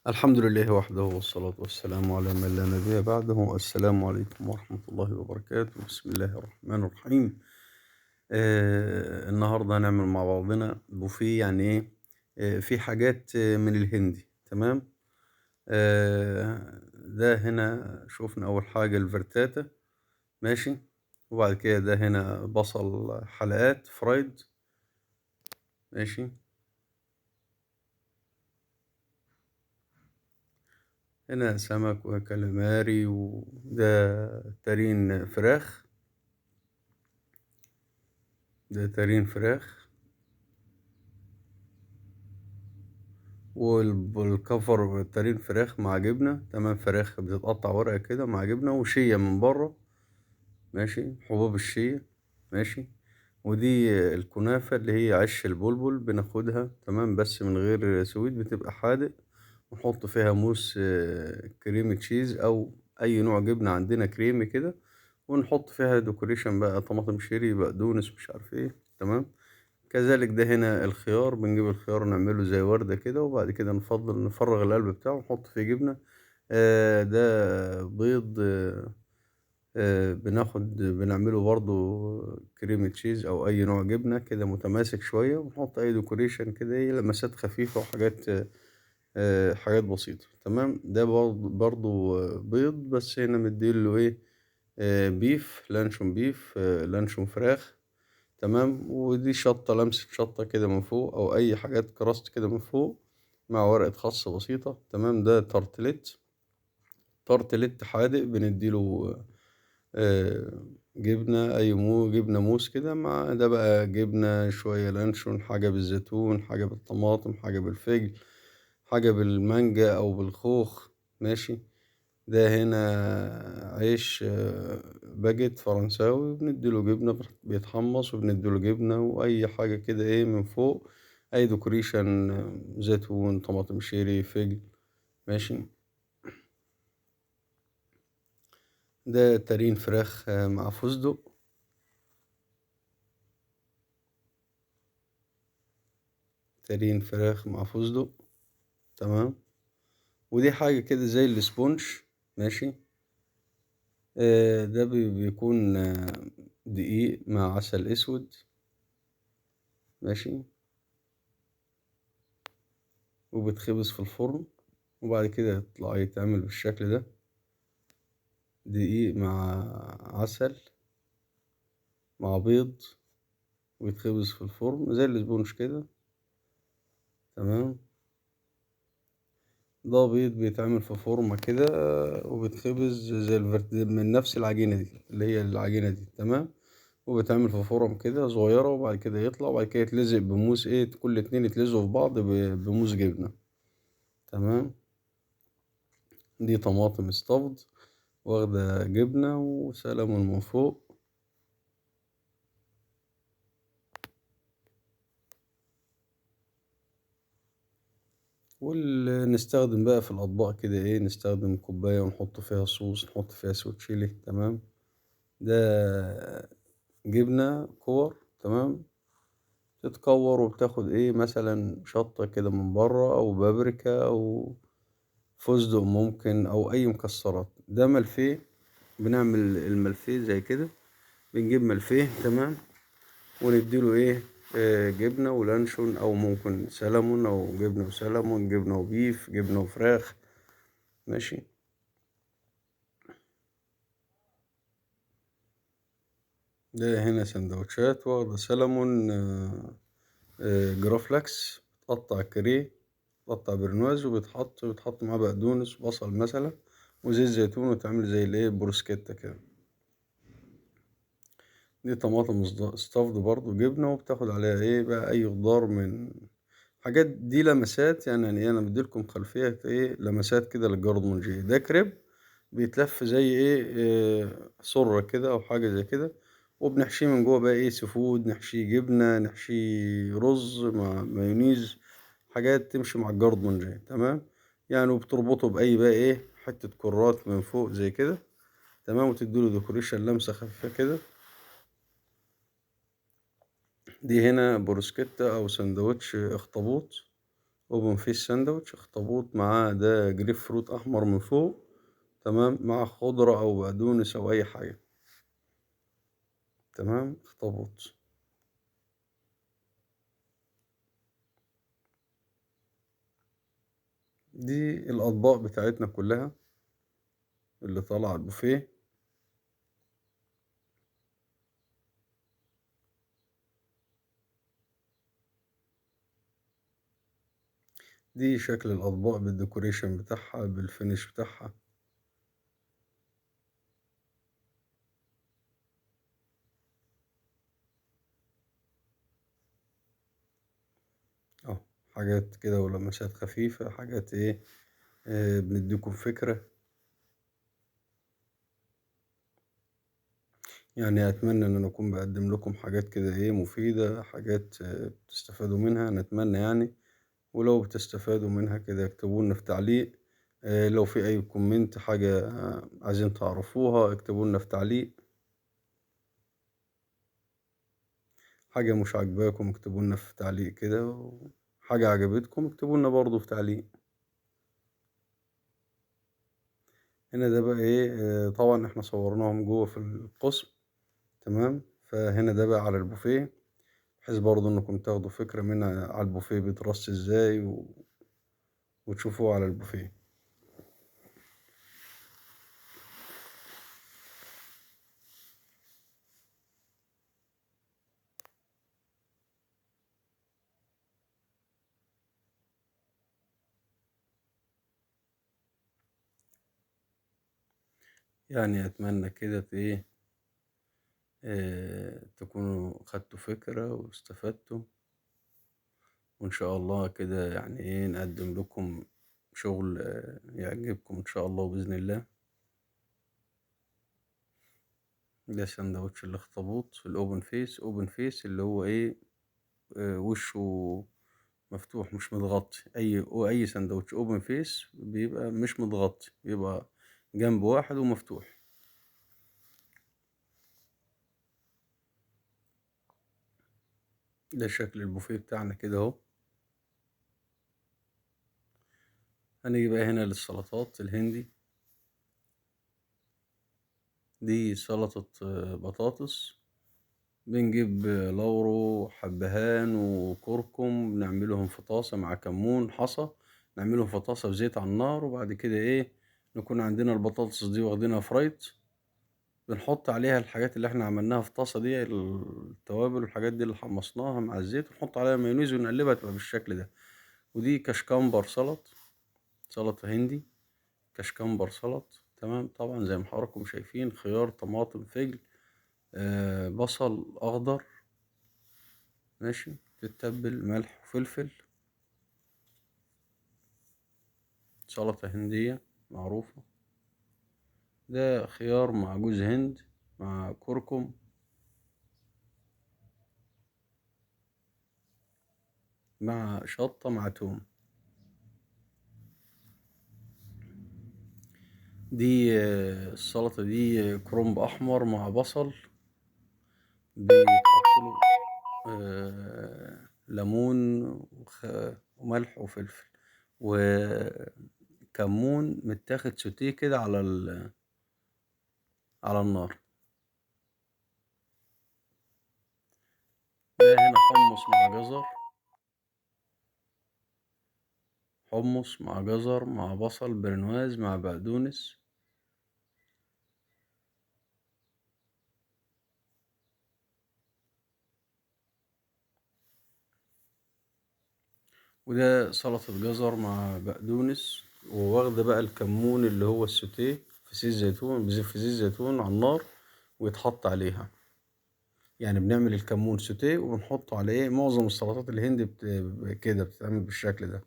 الحمد لله وحده والصلاة والسلام على من لا نبي بعده. السلام عليكم ورحمة الله وبركاته. بسم الله الرحمن الرحيم. النهاردة هنعمل مع بعضنا بوفيه، يعني إيه؟ في حاجات من الهندي. تمام. ده هنا شوفنا أول حاجة الفرتاتا. ماشي. وبعد كده ده هنا بصل حلقات فرايد. ماشي. هنا سمك وكاليماري، وده تارين فراخ. ده تارين فراخ. والكفر تارين فراخ مع جبنة. تمام. فراخ بتتقطع ورقة كده مع جبنة وشية من بره. ماشي. حبوب الشية. ماشي. ودي الكنافة اللي هي عش البلبل بناخدها. تمام. بس من غير سويت، بتبقى حادق. ونحط فيها موس كريم تشيز أو أي نوع جبنة عندنا كريمي كده. ونحط فيها ديكوريشن بقى طماطم شيري بقدونس مش عارف ايه. تمام. كذلك ده هنا الخيار، بنجيب الخيار نعمله زي وردة كده، وبعد كده نفضل نفرغ القلب بتاعه ونحط فيه جبنة. ده بيض. بنعمله برضو كريم تشيز أو أي نوع جبنة كده متماسك شوية، ونحط أي ديكوريشن كده، إيه، لمسات خفيفة وحاجات حاجات بسيطة. تمام. ده برضو بيض، بس هنا مديله إيه، بيف لانشون، بيف لانشون فراخ. تمام. ودي شطة، لمسة شطة كده من فوق أو أي حاجات كراست كده من فوق مع ورقة خس بسيطة. تمام. ده تارتليت. تارتليت حادق بنديله جبنة، أي جبنة موس كده. مع ده بقى جبنة شوية لانشون، حاجة بالزيتون، حاجة بالطماطم، حاجة بالفجل، حاجة بالمانجا أو بالخوخ. ماشي. ده هنا عيش باجيت فرنساوي، بنديله جبنة بيتحمص، وبنديله جبنة وأي حاجة كده إيه من فوق. أي ديكوريشن، زيتون، طماطم شيري، فجل. ماشي. ده تارين فراخ مع فستق. تارين فراخ مع فستق. تمام. ودي حاجة كده زي السبونج. ماشي. ده بيكون دقيق مع عسل أسود. ماشي. وبتخبز في الفرن، وبعد كده يطلع يتعمل بالشكل ده. دقيق مع عسل مع بيض، ويتخبز في الفرن زي الاسبونج كده. تمام. ده بيض بيتعمل في فورمة كده، وبيتخبز زي من نفس العجينة دي اللي هي العجينة دي. تمام. وبيتعمل في فورم كده صغيرة، وبعد كده يطلع، وبعد كده يتلزق بموس، ايه، كل اتنين يتلزقوا في بعض بموس جبنة. تمام. دي طماطم استفد واخدة جبنة وسلمون من فوق. ونستخدم بقى في الأطباق كده، إيه، نستخدم كوباية ونحط فيها صوص، نحط فيها سويت شيلي. تمام. ده جبنة كور. تمام. تتكور وبتاخد إيه، مثلا شطة كده من بره أو بابريكا أو فستق ممكن أو أي مكسرات. ده ملفيه. بنعمل الملفيه زي كده. بنجيب ملفيه. تمام. ونديله إيه، جبنة ولانشون أو ممكن سلمون أو جبنة وسلمون، جبنة وبيف، جبنة وفراخ. ماشي. ده هنا سندوتشات واخدة سلمون، جرافلاكس، بتقطع كاريه، بتقطع برنواز، بيتحط معاه بقدونس وبصل مثلا وزيت زيتون، وتعمل زي الايه بروسكيتا كده. دي طماطم استفد برضو جبنة، وبتاخد عليها ايه بقى أي خضار من حاجات. دي لمسات، يعني ايه، أنا بديلكم خلفية ايه لمسات كده للجاردونجي. ده كريب بيتلف زي ايه، سرة كده أو حاجة زي كده. وبنحشيه من جوه بقى ايه سيفود، نحشيه جبنة، نحشيه رز مع مايونيز، حاجات تمشي مع الجاردونجي. تمام. يعني وبتربطه بأي بقى ايه حتة كرات من فوق زي كده. تمام. وتديله ديكوريشن لمسة خفيفة كده. دي هنا بروسكيتا أو سندوتش أخطبوط. اوبن فيس ساندوتش، اخطبوط معاه ده جريب فروت احمر من فوق، تمام، مع خضرة او بقدونس او اي حاجة. تمام، اخطبوط. دي الاطباق بتاعتنا كلها اللي طالعة على البوفيه. دي شكل الاطباق بالديكوريشن بتاعها بالفينش بتاعها. اه، حاجات كده ولمسات خفيفة، حاجات ايه، بنديكم فكرة. يعني أتمنى إن أنا أكون بقدم لكم حاجات كده إيه مفيدة، حاجات بتستفادوا منها، نتمنى يعني. ولو بتستفادوا منها كده اكتبوا لنا في تعليق. لو في أي كومنت حاجة عايزين تعرفوها اكتبوا لنا في تعليق. حاجة مش عاجباكم اكتبوا لنا في تعليق كده، حاجة عجبتكم اكتبوا لنا برضو في تعليق. هنا ده بقى إيه، طبعا إحنا صورناهم جوه في القسم. تمام، فهنا ده بقى على البوفيه، بحيث برضو إنكم تاخدوا فكرة منها على البوفيه بيترص إزاي وتشوفوه على البوفيه. يعني أتمنى كده إيه، تكونوا خدتوا فكرة واستفدتوا، وإن شاء الله كده يعني إيه نقدم لكم شغل يعجبكم إن شاء الله بإذن الله. ده سندوتش الأخطبوط في الأوبن فيس. أوبن فيس اللي هو إيه، وشه مفتوح مش متغطي. أي سندوتش أوبن فيس بيبقى مش متغطي، بيبقى جنب واحد ومفتوح. ده شكل البوفيه بتاعنا كده أهو. هنيجي بقى هنا للسلطات الهندي. دي سلطة بطاطس. بنجيب لورو حبهان وكركم، نعملهم في طاسة مع كمون حصى، نعملهم في طاسة بزيت على النار. وبعد كده ايه، نكون عندنا البطاطس دي واخدينها فرايت، بنحط عليها الحاجات اللي احنا عملناها في الطاسة دي، التوابل والحاجات دي اللي حمصناها مع الزيت، ونحط عليها مايونيز ونقلبها تبقى بالشكل ده. ودي كشكمبر سلطة هندي، كشكمبر سلط. تمام، طبعا زي ما حضراتكم شايفين، خيار طماطم فجل بصل أخضر، ماشي، تتبل ملح وفلفل. سلطة هندية معروفة. ده خيار مع جوز هند مع كركم مع شطة مع توم. دي السلطة دي كرنب أحمر مع بصل، بيتحط له ليمون وملح وفلفل وكمون متاخد سوتيه كده على النار. ده هنا حمص مع جزر مع بصل برنواز مع بقدونس. وده سلطة جزر مع بقدونس، وواخدة بقى الكمون اللي هو السوتيه في زيت زيتون، في زيت زيتون على النار ويتحط عليها. يعني بنعمل الكمون سوتيه وبنحطه عليه. معظم السلطات الهندي كده بتتعمل بالشكل ده.